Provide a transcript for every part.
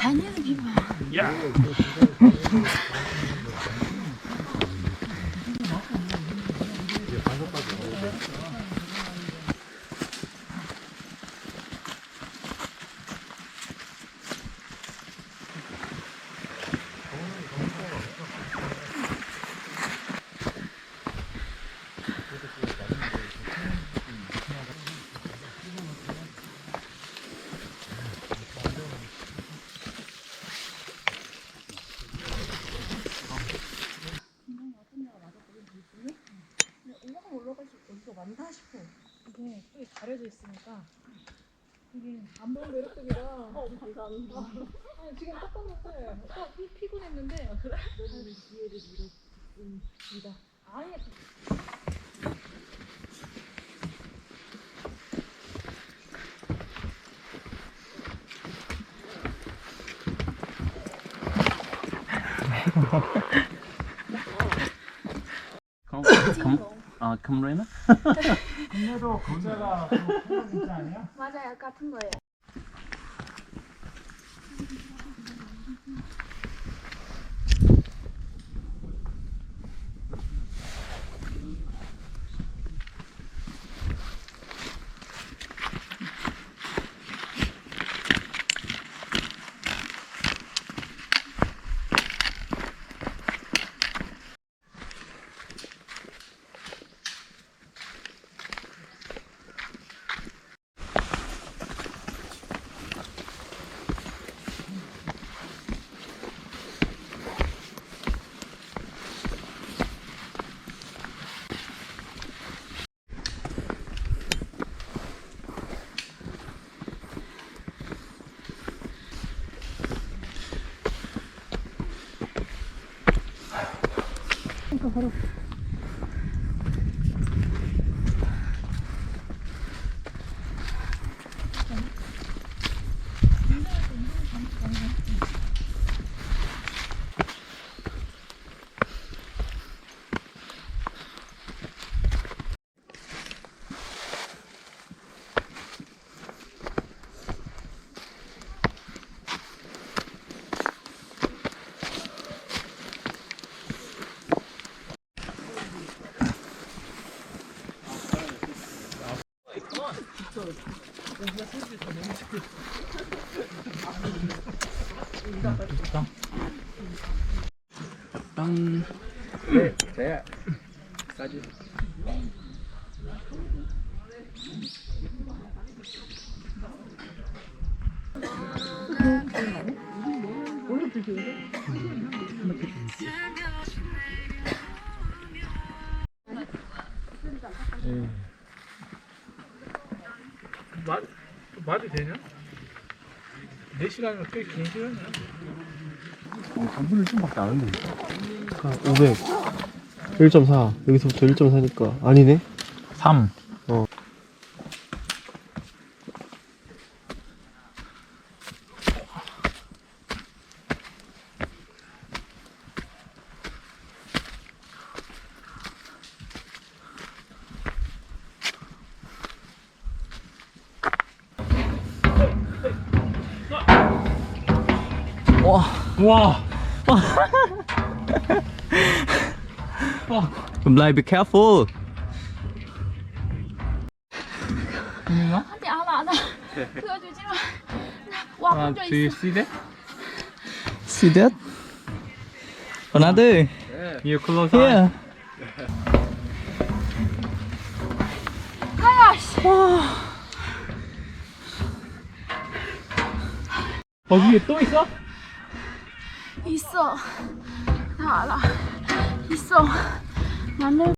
아니야, 비봐. 야. 많다 싶어. 이게 흙이 가려져 있으니까 이게 안 보는 매력적이라. 감사합니다. 아니 지금 닦았는데 피곤했는데. 아, 그래? 너는 기회를 잃었습니다. 아니. 컴레나? 국내도 검사가 그런 진짜 아니야? 맞아요, 같은 거예요. 바로. 빵. 네, 저야. 싸지. 말이 되냐? 4시간이면 꽤 긴 시간이야. 3분의 1밖에 안 한대. 500. 1.4. 여기서부터 1.4니까. 아니네? 3. 어. 와. Like, be careful. 한대 안 와. 그거 주지 마. 와, 혼자 Do you 있어. see that? See that? Another? You close eye. Yeah. 아야, 씨. 위에 또 있어? 있어. 나 알아. 있어. 나는.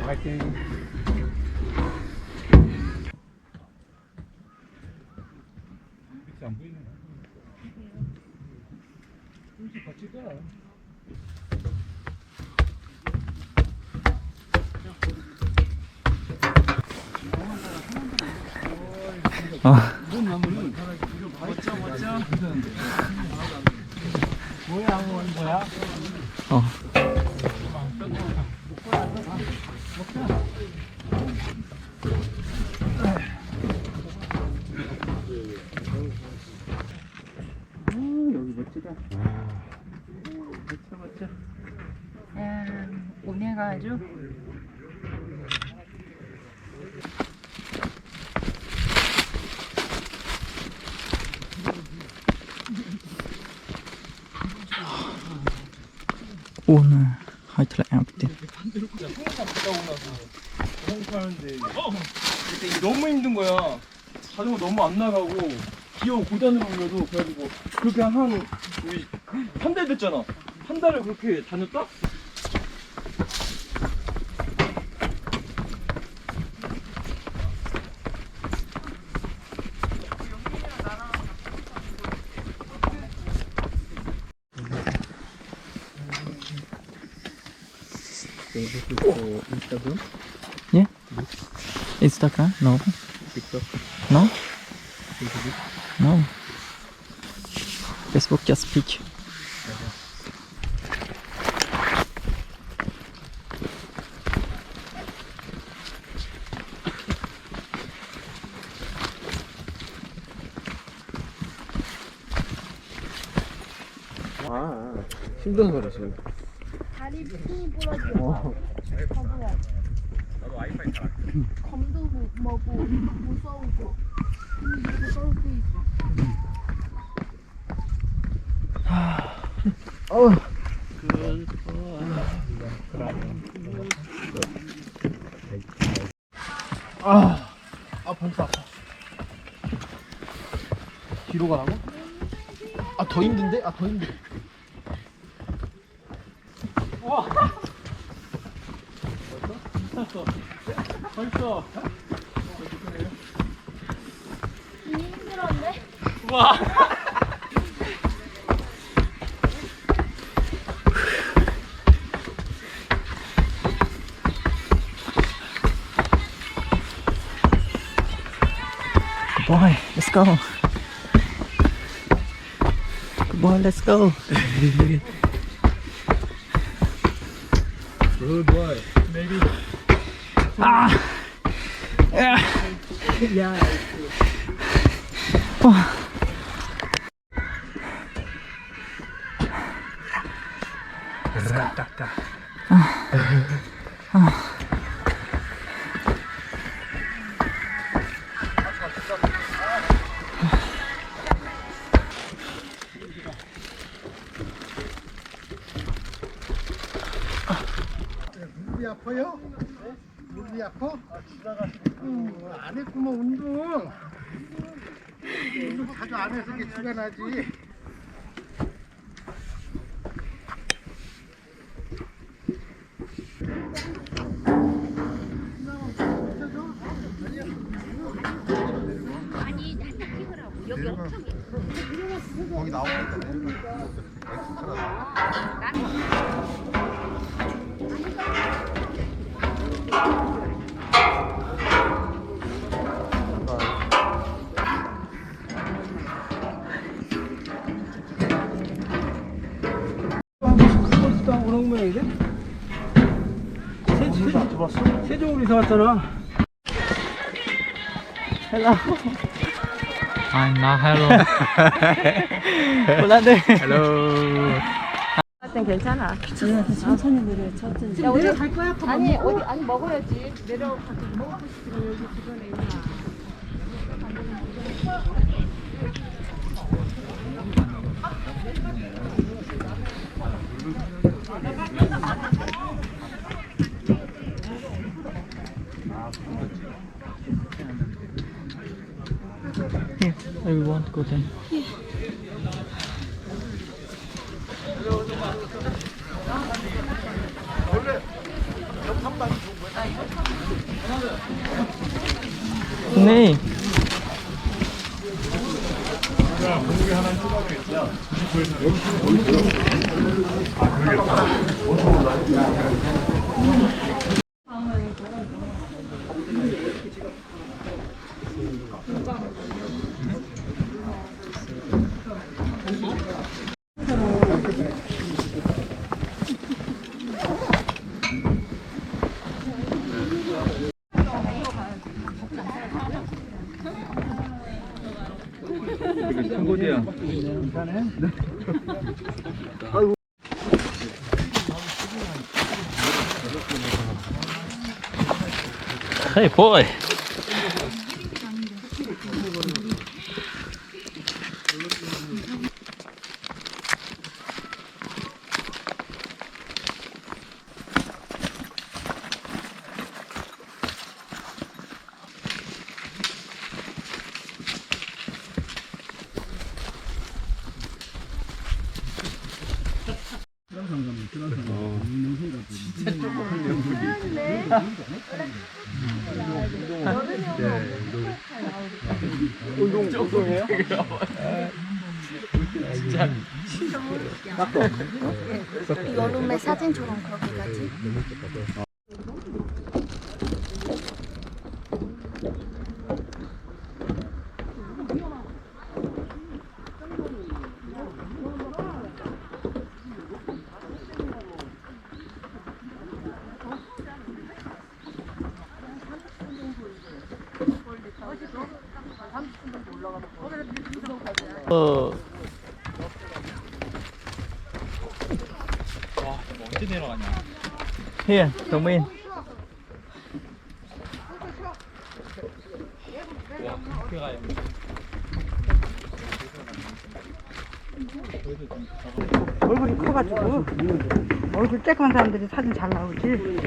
화이팅. 밑에 안 보이네. 둘이 같이 가. 뭐야 한 거야? 어. 여기 멋지다. 멋져. 오네가 아주. 오늘 하이트라 엠프티. 너무 힘든 거야. 자전거 너무 안 나가고 기어 고단으로 올려도 그래가지고 그렇게 한 달 됐잖아. 한 달을 그렇게 다녔다? Instagram? Yeah. Instagram? No. TikTok. No. No. Facebook just speak. 아, 힘들어서 그래 지금. 다리 핑 부러져. 거부야. 검도 못 먹고 무서우고. 무서울 수 있어. 벌써 아파. 뒤로 가라고? 아, 더 힘든데? 아, 더 힘들어. 벌써. 힘들었네. Boy, let's go. Boy, let's go. Good boy. Maybe. 무릎이 아파요? 무릎이 아파? 안 했구만 운동. 운동 자주 안 해서 이게 티가 나지. 아니, 살짝 찍으라고. 여기 엄청 거기 나오니까. 세종으로 이사 왔잖아. I'm not hello. 몰랐네. Hello. 야, 어디 갈 거야? 아니, 어디, 아니, 먹어야지. 내려가서 먹고 싶으면 여기 주변에 있나. Here, I want to go then. 네. 어디야? Hey boy. 운동해요? 여름에 사진처럼 그렇게 가지? 언제 내려가냐? Here, 동민. 와, 그렇게 가야 돼. 얼굴이 커가지고 얼굴 쬐끔한 사람들이 사진 잘 나오지.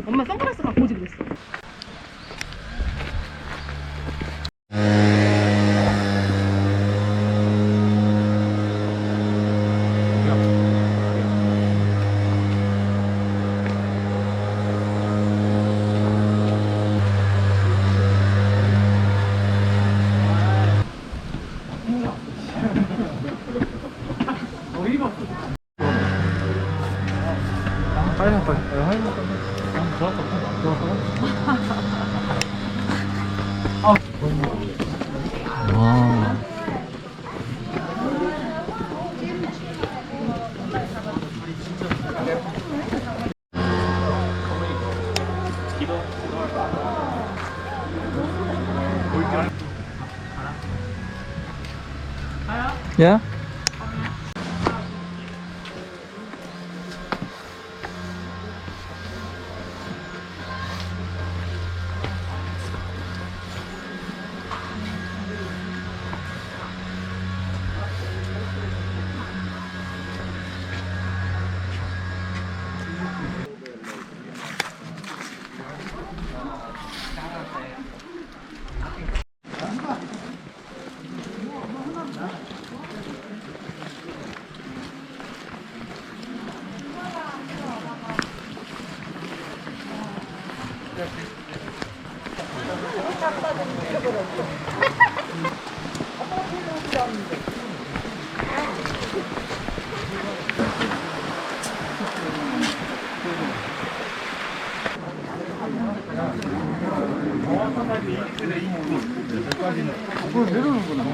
엄마 선글라스 갖고 오지 그랬어. 와. Yeah? 내려오는구나.